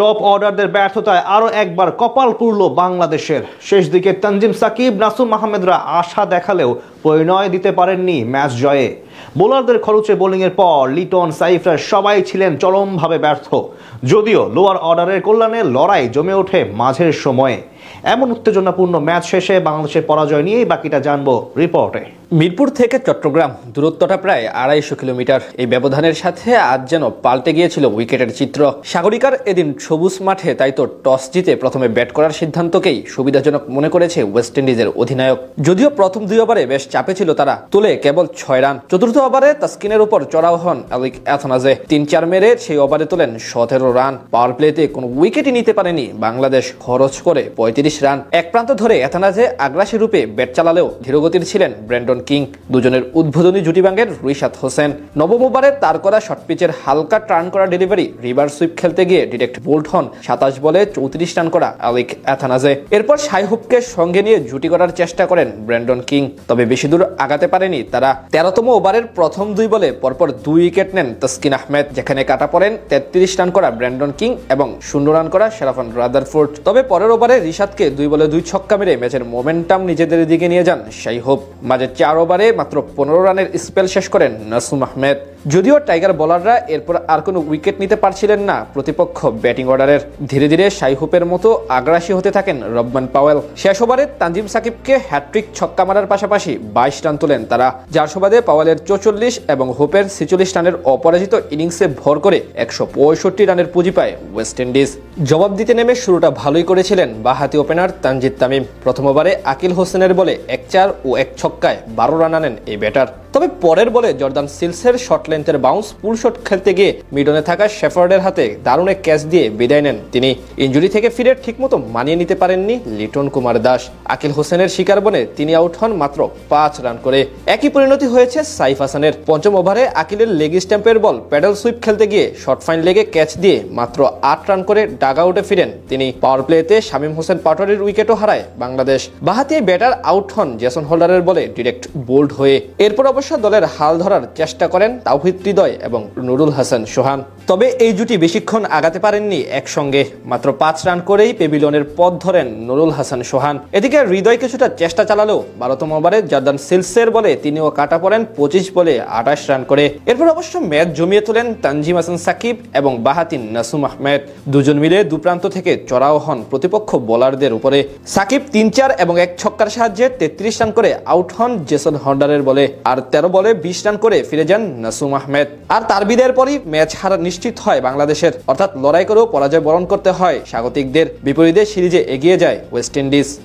Top অর্ডারদের ব্যর্থতায় আরও একবার কপাল পুড়ল বাংলাদেশের। শেষ দিকে তানজিম সাকিব, নাসুম আহমেদরা আশা দেখালেও পরিণয় দিতে পারেননি ম্যাচ জয়ে। বোলারদের খরচে বোলিংয়ের পর লিটন, সাইফরা সবাই ছিলেন চরমভাবে ব্যর্থ। যদিও লোয়ার অর্ডারের কল্যাণে লড়াই জমে ওঠে মাঝের সময়ে। এমন উত্তেজনাপূর্ণ ম্যাচ শেষে বাংলাদেশের পরাজয় নিয়েই বাকিটা জানবো রিপোর্টে। মিরপুর থেকে চট্টগ্রাম দূরত্বটা প্রায় 250 কিলোমিটার। এই ব্যবধানের সাথে আজ যেন পাল্টে গিয়েছিল উইকেটের চিত্র। সাগরিকার এদিন সবুজ মাঠে তাই তো টস জিতে প্রথমে ব্যাট করার সিদ্ধান্তকেই সুবিধাজনক মনে করেছে ওয়েস্ট ইন্ডিজের অধিনায়ক। যদিও প্রথম 2 ওভারে বেশ চাপে ছিল তারা, তোলে কেবল 6 রান। চতুর্থ ওভারে তাসকিনের উপর চড়াও হন আলিক এথনাজে, 3-4 মেরে সেই ওভারে তোলেন 17 রান। পাওয়ার প্লেতে কোনো উইকেটই নিতে পারেনি বাংলাদেশ, খরচ করে 35 রান। এক প্রান্ত ধরে এথনাজে আগ্রাসী রূপে ব্যাট চালালেও ধীরগতির ছিলেন ব্র্যান্ডন কিং। দুজনের উদ্বোধনী জুটি ভাঙেন রিশাদ হোসেন। নবম ওভারে তার করা শর্ট পিচের হালকা টার্ন করা ডেলিভারি রিভার সুইপ খেলতে গিয়ে ডিরেক্ট বোল্ড হন 27 বলে 34 রান করা আলিক এথনাজে। এরপর শাইহুবকে সঙ্গে নিয়ে জুটি করার চেষ্টা করেন ব্র্যান্ডন কিং, তবে বেশি দূর আগাতে পারেনি তারা। 13তম ওভারের প্রথম 2 বলে পরপর 2 উইকেট নেন তাসকিন আহমেদ, যেখানে কাটা পড়েন 33 রান করা ব্র্যান্ডন কিং এবং 0 রান করা শেরাফান রাদারফোর্ড। তবে পরের ওভারে রিশাদকে 2 বলে 2 ছক্কা মেরে ম্যাচের মোমেন্টাম নিজেদের দিকে নিয়ে যান শাইহুব। মাঝে 4 ওভারে মাত্র 15 রানের স্পেল শেষ করেন নাসুম আহমেদ। যদিও টাইগার বোলাররা এরপর আর কোনো উইকেট নিতে পারছিলেন না প্রতিপক্ষ ব্যাটিং অর্ডারের। ধীরে ধীরে শাইহুপের মতো আগ্রাসী হতে থাকেন রবমান পাওয়েল। শেষ ওভারে তানজিম সাকিবকে হ্যাট্রিক ছক্কা মারার পাশাপাশি 22 রান তোলেন তারা, যার সুবাদে পাওয়েলের 44 এবং হোপের 46 রানের অপরাজিত ইনিংসে ভর করে 165 রানের পুঁজি পায় ওয়েস্ট ইন্ডিজ। জবাব দিতে নেমে শুরুটা ভালোই করেছিলেন বাঁহাতি ওপেনার তানজিদ তামিম। প্রথম ওভারে আকিল হোসেনের বলে 1-4 ও 1 ছক্কায় 12 রান আনেন এই ব্যাটার। তবে পরের বলে জর্দান সিলসের শর্ট লেন্থের বাউন্স পুল শট খেলতে গিয়ে মিডনে থাকা শেফার্ডের হাতে দারুণ এক ক্যাচ দিয়ে বিদায় নেন তিনি। ইনজুরি থেকে ফিরে ঠিকমতো মানিয়ে নিতে পারেননি লিটন কুমার দাস। আকিল হোসেনের শিকার বনে তিনি আউট হন মাত্র 5 রান করে। একই পরিণতি হয়েছে সাইফ হাসানের। পঞ্চম ওভারে আকিলের লেগ স্ট্যাম্পের বল প্যাডেল সুইপ খেলতে গিয়ে শর্ট ফাইন লেগে ক্যাচ দিয়ে মাত্র 8 রান করে ডাগ আউটে ফিরেন তিনি। পাওয়ার প্লেতে শামীম হোসেন পাটোয়ারির উইকেটও হারায় বাংলাদেশ। বাঁহাতি ব্যাটার আউট হন জেসন হোল্ডারের বলে ডিরেক্ট বোল্ড হয়ে। এরপর অবশ্য দলের হাল ধরার চেষ্টা করেন তাওহিদ হৃদয় এবং নুরুল হাসান সোহান। তবে এই জুটি বেশিক্ষণ আগাতে পারেননি একসঙ্গে। মাত্র 5 রান করেই পেভিলিয়নের পথ ধরেন নুরুল হাসান সোহান। এদিকে হৃদয় কিছুটা চেষ্টা চালালেও 12তম ওভারে জর্দান সিলসের বলে তিনিও কাটা পড়েন 25 বলে 28 রান করে। এরপর অবশ্য ম্যাচ জমিয়ে তোলেন তানজিম হাসান সাকিব এবং বাঁহাতি নাসুম আহমেদ। দুজন মিলে দুপ্রান্ত থেকে চড়াও হন প্রতিপক্ষ বোলারদের উপরে। সাকিব 3-4 এবং 1 ছক্কার সাহায্যে 33 রান করে আউট হন জেসন হোল্ডারের বলে। আর 13 বলে 20 রান করে ফিরে যান নাসুম আহমেদ। আর তার বিদায়ের পরই ম্যাচ হারা নিশ্চিত হয় বাংলাদেশের, অর্থাৎ লড়াই করেও পরাজয় বরণ করতে হয় স্বাগতিকদের। বিপরীতে সিরিজে এগিয়ে যায় ওয়েস্ট ইন্ডিজ।